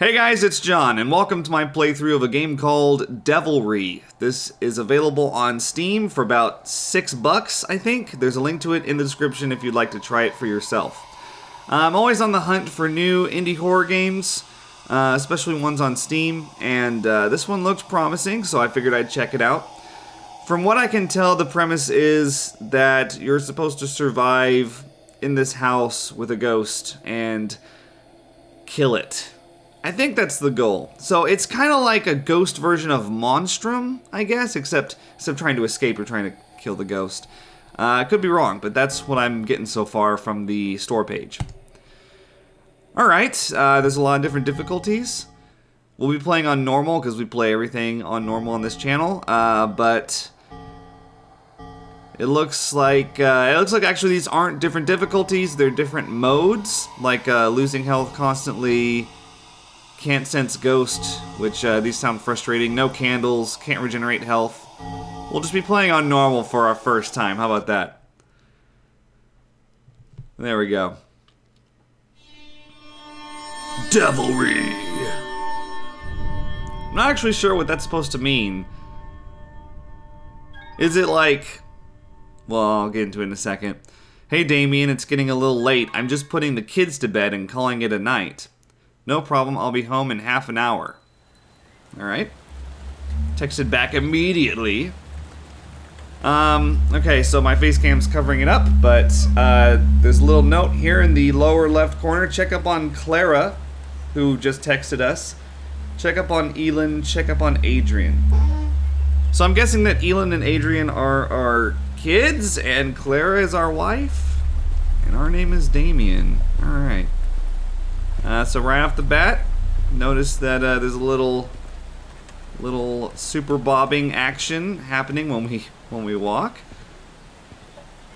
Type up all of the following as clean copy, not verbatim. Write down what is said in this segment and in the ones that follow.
Hey guys, it's John, and welcome to my playthrough of a game called Devilry. This is available on Steam for about $6, I think. There's a link to it in the description if you'd like to try it for yourself. I'm always on the hunt for new indie horror games, especially ones on Steam, and this one looked promising, so I figured I'd check it out. From what I can tell, the premise is that you're supposed to survive in this house with a ghost and kill it. I think that's the goal. So it's kind of like a ghost version of Monstrum, I guess, except instead of trying to escape, you're trying to kill the ghost. I could be wrong, but that's what I'm getting so far from the store page. Alright, there's a lot of different difficulties. We'll be playing on normal, because we play everything on normal on this channel, but it looks like actually these aren't different difficulties, they're different modes, like losing health constantly, can't sense ghost, which these sound frustrating, no candles, can't regenerate health. We'll just be playing on normal for our first time, how about that? There we go. Devilry! I'm not actually sure what that's supposed to mean. Is it like... Well, I'll get into it in a second. Hey Damien, it's getting a little late. I'm just putting the kids to bed and calling it a night. No problem, I'll be home in half an hour. Alright. Texted back immediately. Okay, so my face cam's covering it up, but there's a little note here in the lower left corner. Check up on Clara, who just texted us. Check up on Elin, check up on Adrian. So I'm guessing that Elin and Adrian are our kids, and Clara is our wife, and our name is Damien. Alright. So right off the bat, notice that there's a little super bobbing action happening when we walk,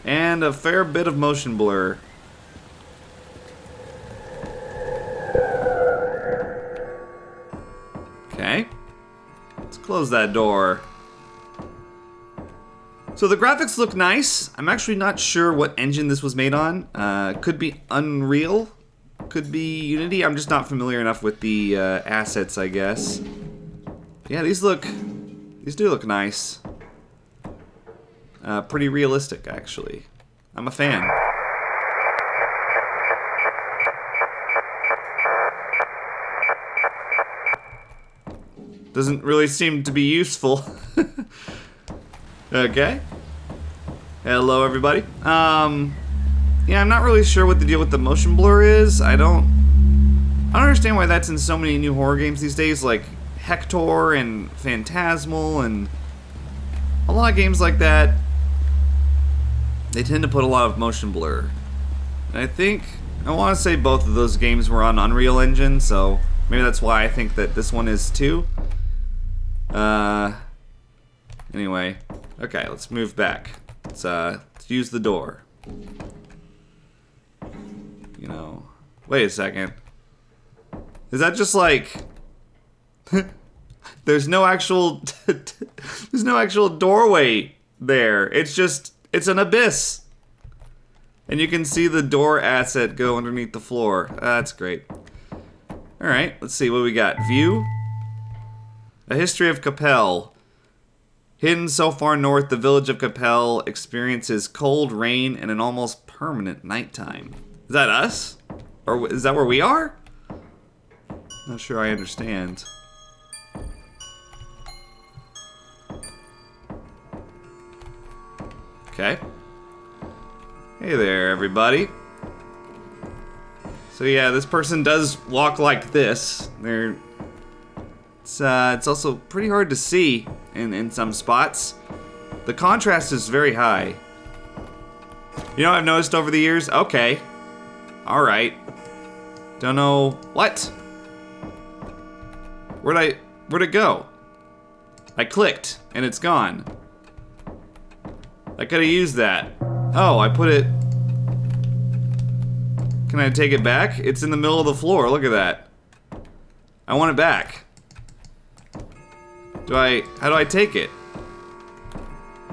and a fair bit of motion blur. Okay, let's close that door. So the graphics look nice. I'm actually not sure what engine this was made on. Could be Unreal. Could be Unity. I'm just not familiar enough with the assets, I guess. Yeah, these do look nice. Pretty realistic, actually. I'm a fan. Doesn't really seem to be useful. Okay. Hello, everybody. Yeah, I'm not really sure what the deal with the motion blur is. I don't understand why that's in so many new horror games these days, like Hector and Phantasmal and a lot of games like that. They tend to put a lot of motion blur. And I want to say both of those games were on Unreal Engine, so maybe that's why I think that this one is too. Anyway, okay, let's move back. Let's use the door. You know, wait a second. Is that just like... There's no actual doorway there. It's an abyss. And you can see the door asset go underneath the floor. That's great. Alright, let's see what we got. View. A history of Capel. Hidden so far north, the village of Capel experiences cold, rain, and an almost permanent nighttime. Is that us? Or is that where we are? Not sure I understand. Okay. Hey there, everybody. So yeah, this person does walk like this. It's also pretty hard to see in some spots. The contrast is very high. You know what I've noticed over the years? Okay. Alright. Don't know... What? Where'd it go? I clicked, and it's gone. I could've used that. Oh, I put it... Can I take it back? It's in the middle of the floor, look at that. I want it back. How do I take it?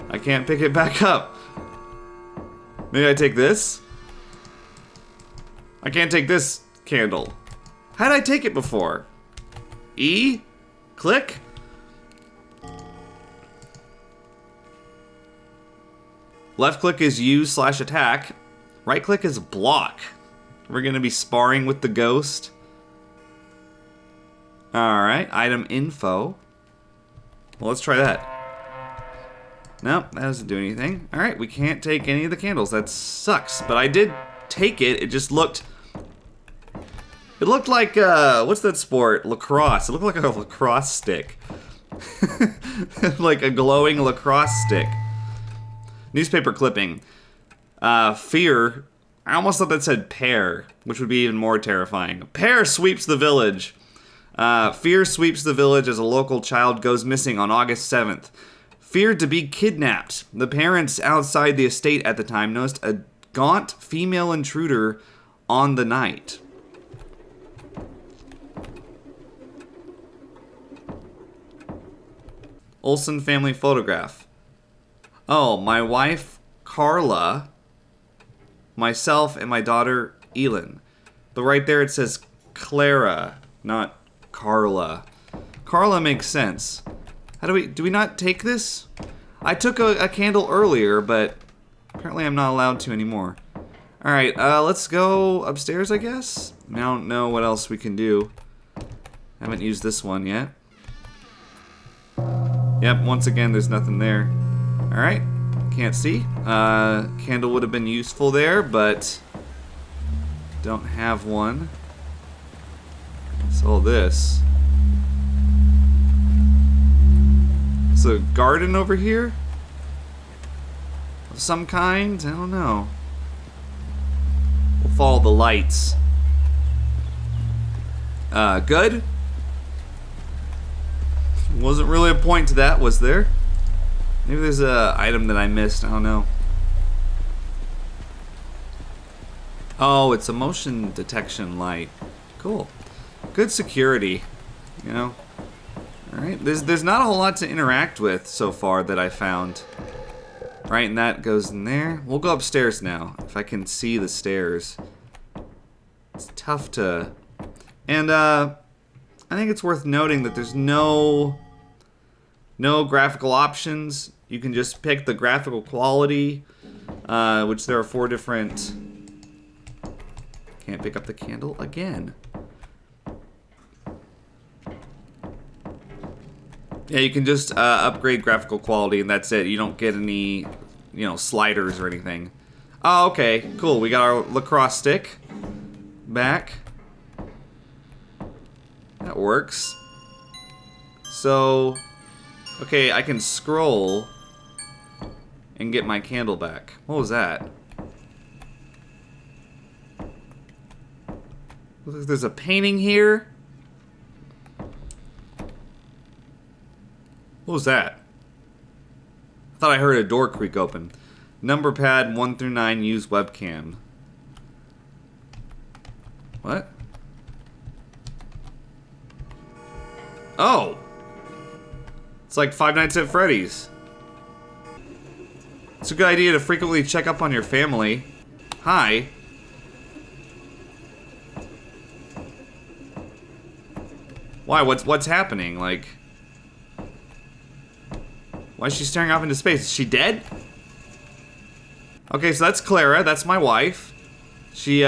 I can't pick it back up. Maybe I take this? I can't take this candle. How did I take it before? E? Click? Left click is use/attack. Right click is block. We're gonna be sparring with the ghost. Alright, item info. Well, let's try that. Nope, that doesn't do anything. Alright, we can't take any of the candles. That sucks. But I did take it. It just looked... It looked like, what's that sport? Lacrosse. It looked like a lacrosse stick. Like a glowing lacrosse stick. Newspaper clipping. Fear. I almost thought that said pear, which would be even more terrifying. Pear sweeps the village. Fear sweeps the village as a local child goes missing on August 7th. Feared to be kidnapped. The parents outside the estate at the time noticed a gaunt female intruder on the night. Olsen family photograph. Oh, my wife, Carla, myself, and my daughter, Elin. But right there it says Clara, not Carla. Carla makes sense. How do we not take this? I took a candle earlier, but apparently I'm not allowed to anymore. Alright, let's go upstairs, I guess? I don't know what else we can do. I haven't used this one yet. Yep, once again, there's nothing there. Alright, can't see. Candle would have been useful there, but don't have one. What's all this? Is a garden over here? Of some kind? I don't know. We'll follow the lights. Good? Wasn't really a point to that, was there? Maybe there's a item that I missed, I don't know. Oh, it's a motion detection light. Cool. Good security, you know. Alright, there's not a whole lot to interact with so far that I found. Right, and that goes in there. We'll go upstairs now, if I can see the stairs. It's tough to... And, I think it's worth noting that there's no graphical options. You can just pick the graphical quality, which there are 4 different... Can't pick up the candle again. Yeah, you can just upgrade graphical quality and that's it. You don't get any, you know, sliders or anything. Oh, okay, cool. We got our lacrosse stick back. That works. So, okay, I can scroll and get my candle back. What was that? Looks like there's a painting here. What was that? I thought I heard a door creak open. Number pad 1 through 9, use webcam. What? Oh! It's like Five Nights at Freddy's. It's a good idea to frequently check up on your family. Hi. Why? What's happening? Like... Why is she staring off into space? Is she dead? Okay, so that's Clara. That's my wife. She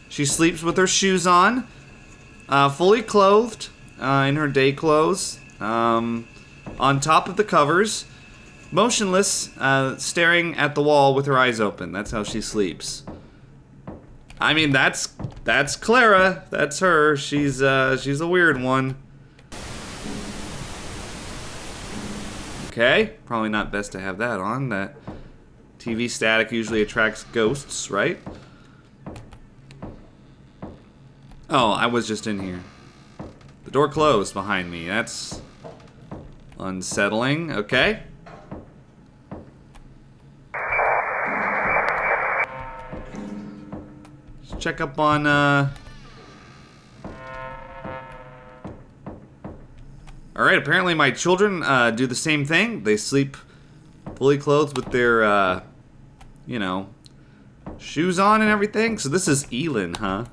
sleeps with her shoes on. Fully clothed. In her day clothes. On top of the covers. Motionless. Staring at the wall with her eyes open. That's how she sleeps. I mean, that's Clara. That's her. She's a weird one. Okay, probably not best to have that on. That TV static usually attracts ghosts, right? Oh, I was just in here. The door closed behind me. That's unsettling. Okay. Let's check up on, Alright, apparently my children do the same thing. They sleep fully clothed with their, you know, shoes on and everything. So this is Elin, huh?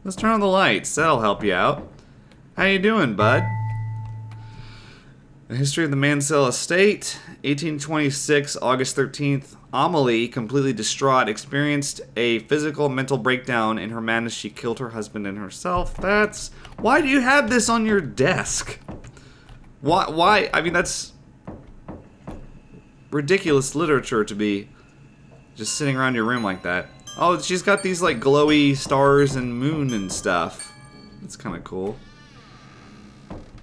Let's turn on the lights. That'll help you out. How you doing, bud? The history of the Mansell estate, 1826, August 13th. Amelie, completely distraught, experienced a physical and mental breakdown in her madness. She killed her husband and herself. That's... Why do you have this on your desk? Why? I mean, that's ridiculous literature to be just sitting around your room like that. Oh, she's got these, like, glowy stars and moon and stuff. That's kind of cool.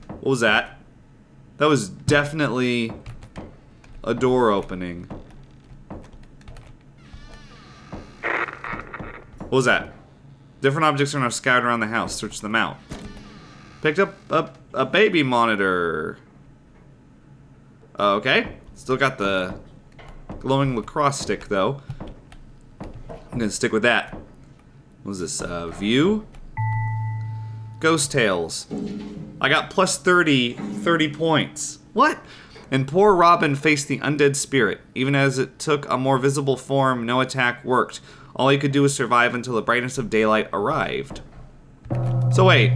What was that? That was definitely a door opening. What was that? Different objects are now scattered around the house. Search them out. Picked up a baby monitor. Okay. Still got the glowing lacrosse stick, though. I'm gonna stick with that. What was this? View? Ghost Tales. I got plus 30 points. What? And poor Robin faced the undead spirit. Even as it took a more visible form, no attack worked. All he could do was survive until the brightness of daylight arrived. So wait.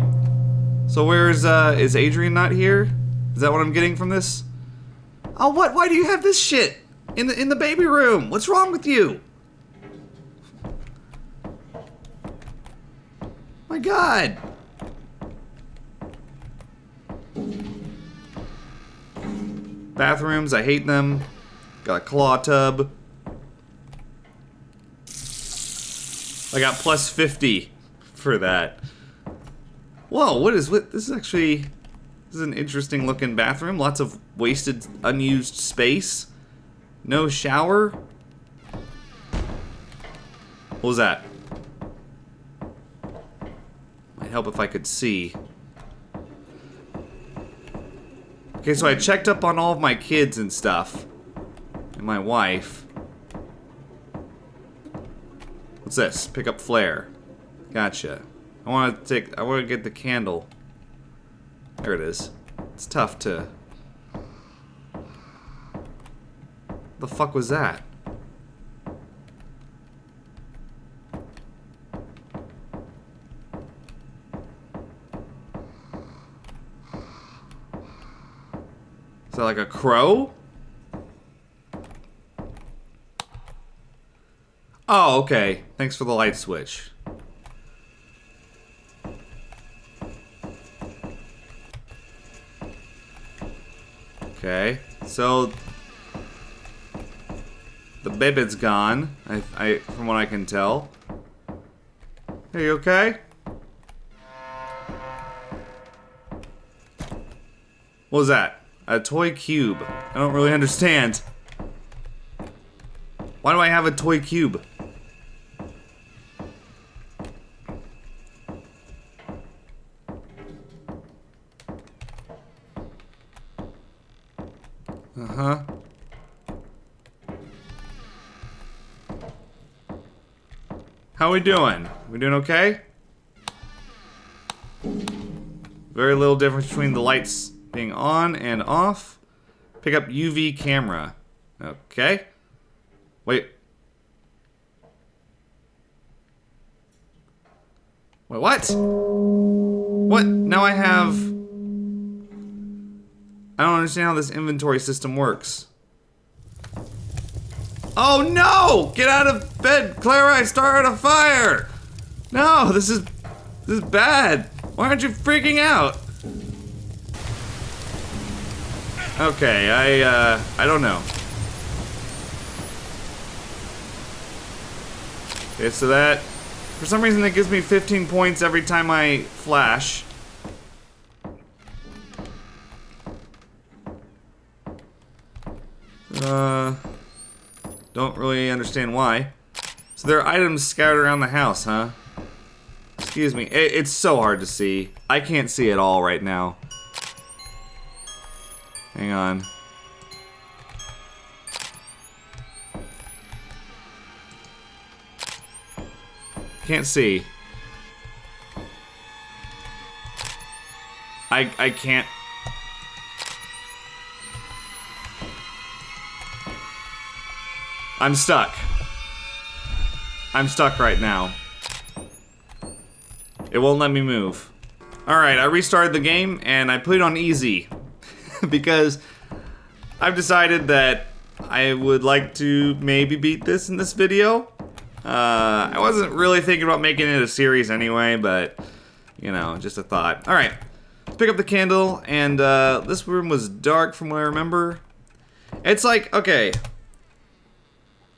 So where's, is Adrian not here? Is that what I'm getting from this? Oh, what? Why do you have this shit in the baby room? What's wrong with you? My God. Bathrooms, I hate them. Got a claw tub. I got plus 50 for that. Whoa, what is this is actually, this is an interesting looking bathroom. Lots of wasted, unused space. No shower. What was that? Might help if I could see. Okay, so I checked up on all of my kids and stuff. And my wife. What's this? Pick up flare. Gotcha. I want to get the candle. There it is. It's tough to... The fuck was that? Is that like a crow? Oh, okay. Thanks for the light switch. Okay, so the baby's gone. I from what I can tell. Are you okay? What was that? A toy cube. I don't really understand. Why do I have a toy cube? Uh-huh. How we doing? We doing okay? Very little difference between the lights being on and off. Pick up UV camera. Okay. Wait. Wait, what? What? Now I have... I don't understand how this inventory system works. Oh no! Get out of bed, Clara! I started a fire! No, this is bad. Why aren't you freaking out? Okay, I don't know. Okay, so that, for some reason it gives me 15 points every time I flash. Don't really understand why. So there are items scattered around the house, huh? Excuse me, it's so hard to see. I can't see it all right now. Hang on. Can't see. I can't. I'm stuck. I'm stuck right now. It won't let me move. Alright, I restarted the game and I put it on easy. Because I've decided that I would like to maybe beat this in this video. I wasn't really thinking about making it a series anyway, but, you know, just a thought. Alright, let's pick up the candle, and this room was dark from what I remember. It's like, okay,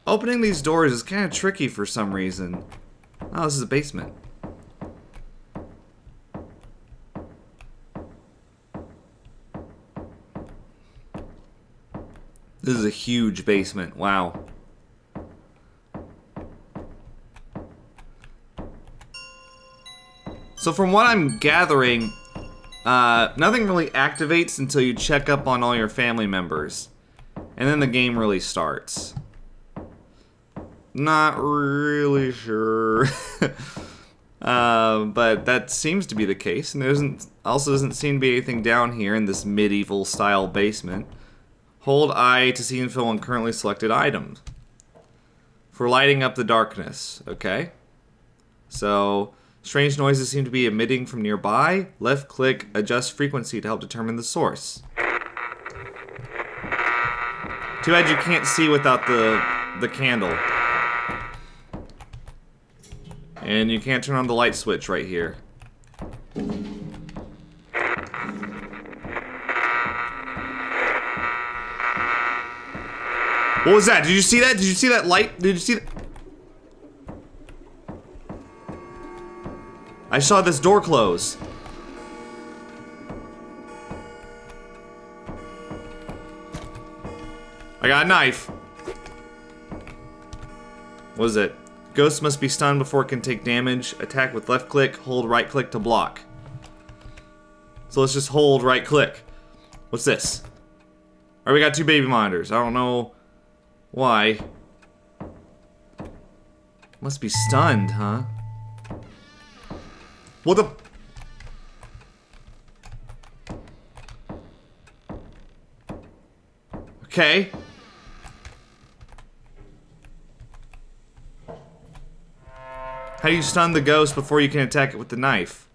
opening these doors is kind of tricky for some reason. Oh, this is a basement. This is a huge basement, wow. So from what I'm gathering, nothing really activates until you check up on all your family members. And then the game really starts. Not really sure. But that seems to be the case. And there also doesn't seem to be anything down here in this medieval style basement. Hold I to see and fill on currently selected items. For lighting up the darkness, okay? So, strange noises seem to be emitting from nearby. Left click, adjust frequency to help determine the source. Too bad you can't see without the candle. And you can't turn on the light switch right here. What was that? Did you see that? Did you see that light? Did you see that? I saw this door close. I got a knife. What is it? Ghost must be stunned before it can take damage. Attack with left click, hold right click to block. So let's just hold right click. What's this? Alright, we got 2 baby monitors. I don't know why. Must be stunned, huh? What the? Okay. How do you stun the ghost before you can attack it with the knife?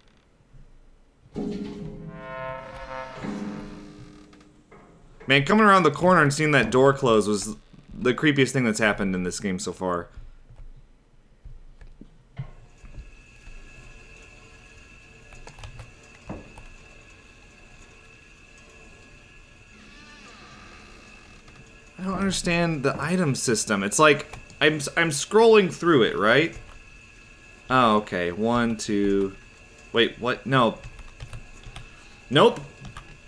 Man, coming around the corner and seeing that door close was the creepiest thing that's happened in this game so far. I don't understand the item system. It's like I'm scrolling through it, right? Oh, okay. 1, 2. Wait, what? No. Nope.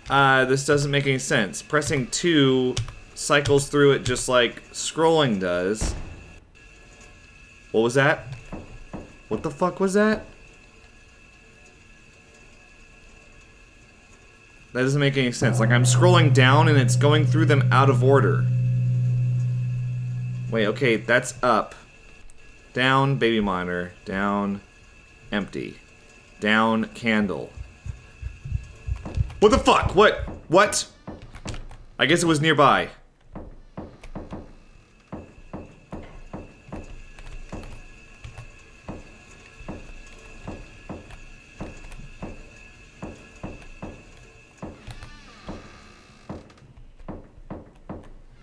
This doesn't make any sense. Pressing 2 cycles through it just like scrolling does. What was that? What the fuck was that? That doesn't make any sense. Like, I'm scrolling down and it's going through them out of order. Wait, okay, that's up. Down, baby monitor. Down, empty. Down, candle. What the fuck? What? What? I guess it was nearby.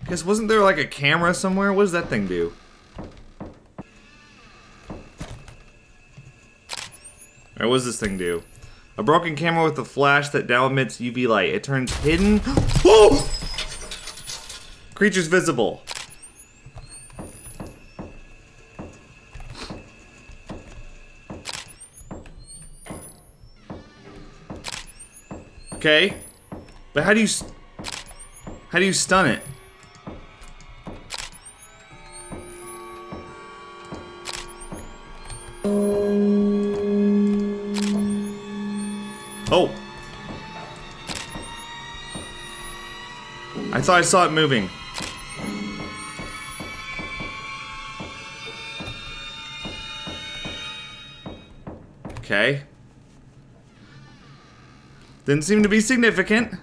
Guess wasn't there like a camera somewhere? What does that thing do? Or what does this thing do? A broken camera with a flash that now emits UV light. It turns hidden. Oh! Creatures visible. Okay. But how do you stun it? Oh. I thought I saw it moving. Okay. Didn't seem to be significant.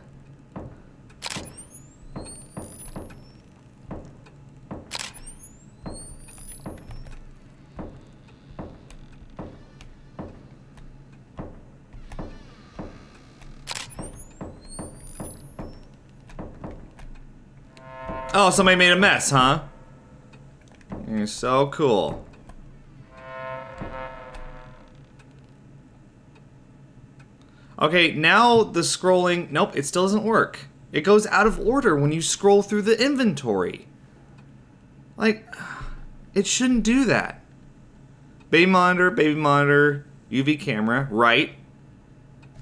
Oh, somebody made a mess, huh? You're so cool. Okay, now the scrolling... Nope, it still doesn't work. It goes out of order when you scroll through the inventory. Like, it shouldn't do that. Baby monitor, UV camera, right?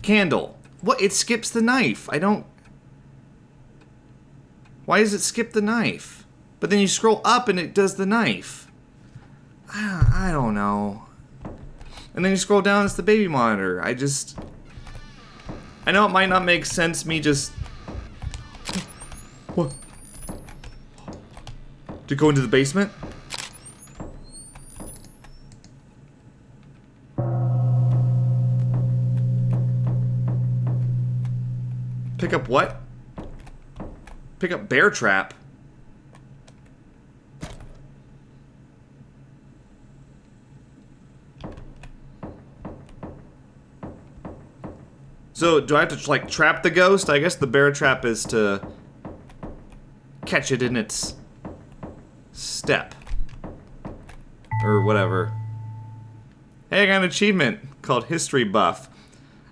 Candle. What? It skips the knife. I don't... Why does it skip the knife? But then you scroll up and it does the knife. I don't know. And then you scroll down, it's the baby monitor. I know it might not make sense me just... What? To go into the basement? Pick up what? Pick up bear trap. So, do I have to, like, trap the ghost? I guess the bear trap is to catch it in its step. Or whatever. Hey, I got an achievement called History Buff.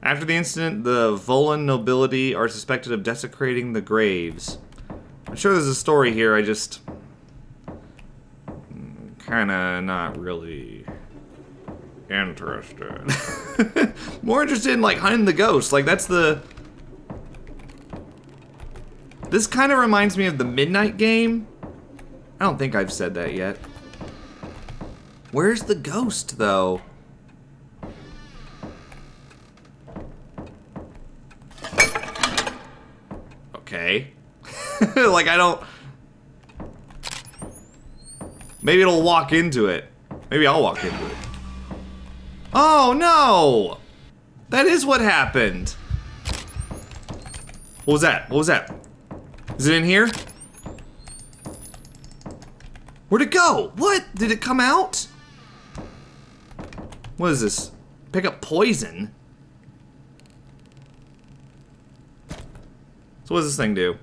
After the incident, the Volan nobility are suspected of desecrating the graves. I'm sure there's a story here, I just... kinda not really... interested. More interested in, like, hunting the ghost. Like, that's the... This kind of reminds me of the Midnight game. I don't think I've said that yet. Where's the ghost, though? Okay. Like, I don't... Maybe it'll walk into it. Maybe I'll walk into it. Oh, no! That is what happened. What was that? What was that? Is it in here? Where'd it go? What? Did it come out? What is this? Pick up poison? So what does this thing do?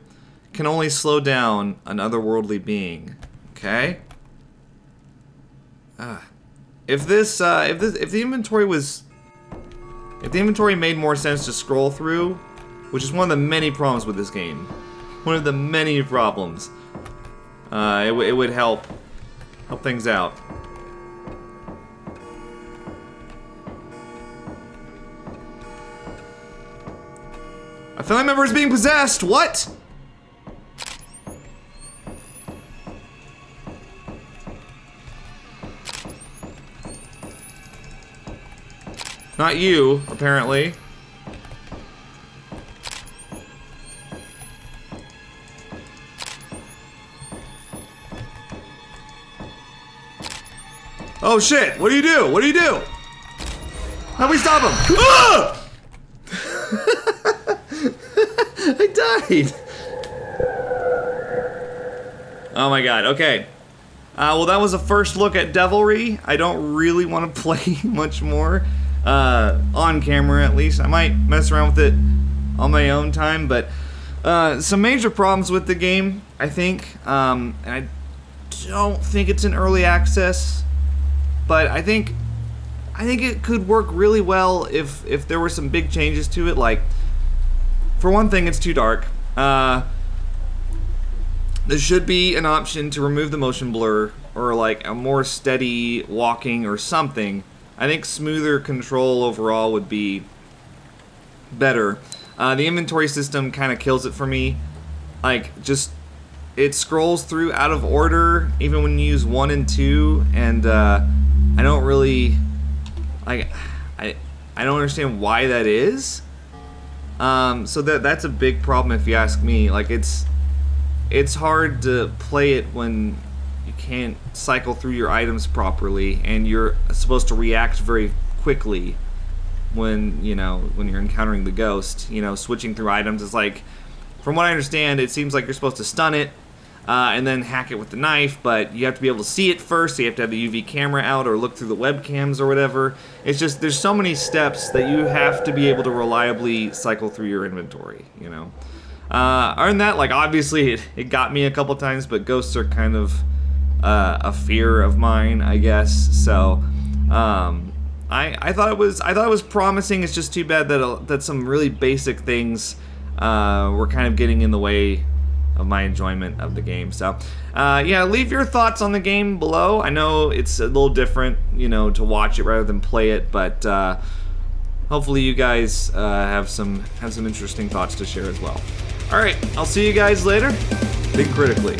Can only slow down an otherworldly being. Okay. If the inventory was... If the inventory made more sense to scroll through, which is one of the many problems with this game. One of the many problems. It would help things out. A family member is being possessed! What? Not you, apparently. Oh shit, what do you do? What do you do? How do we stop him? Ah! I died. Oh my god, okay. Well, that was a first look at Devilry. I don't really want to play much more. On camera at least. I might mess around with it on my own time, but some major problems with the game, I think. And I don't think it's in early access, but I think it could work really well if there were some big changes to it. Like, for one thing, it's too dark. There should be an option to remove the motion blur, or like a more steady walking or something. I think smoother control overall would be better. The inventory system kind of kills it for me. Like, just, it scrolls through out of order, even when you use 1 and 2, and I don't really, like, I don't understand why that is. So that's a big problem if you ask me. Like, it's hard to play it when you can't cycle through your items properly, and you're supposed to react very quickly when you're encountering the ghost. Switching through items is like, from what I understand, it seems like you're supposed to stun it and then hack it with the knife, but you have to be able to see it first, so you have to have the UV camera out or look through the webcams or whatever. It's just, there's so many steps that you have to be able to reliably cycle through your inventory, Other than that, like, obviously it got me a couple times, but ghosts are kind of a fear of mine, I guess. So I thought it was promising. It's just too bad that some really basic things were kind of getting in the way of my enjoyment of the game. So yeah, leave your thoughts on the game below. I know it's a little different, to watch it rather than play it, but hopefully you guys have some interesting thoughts to share as well. All right, I'll see you guys later. Think critically.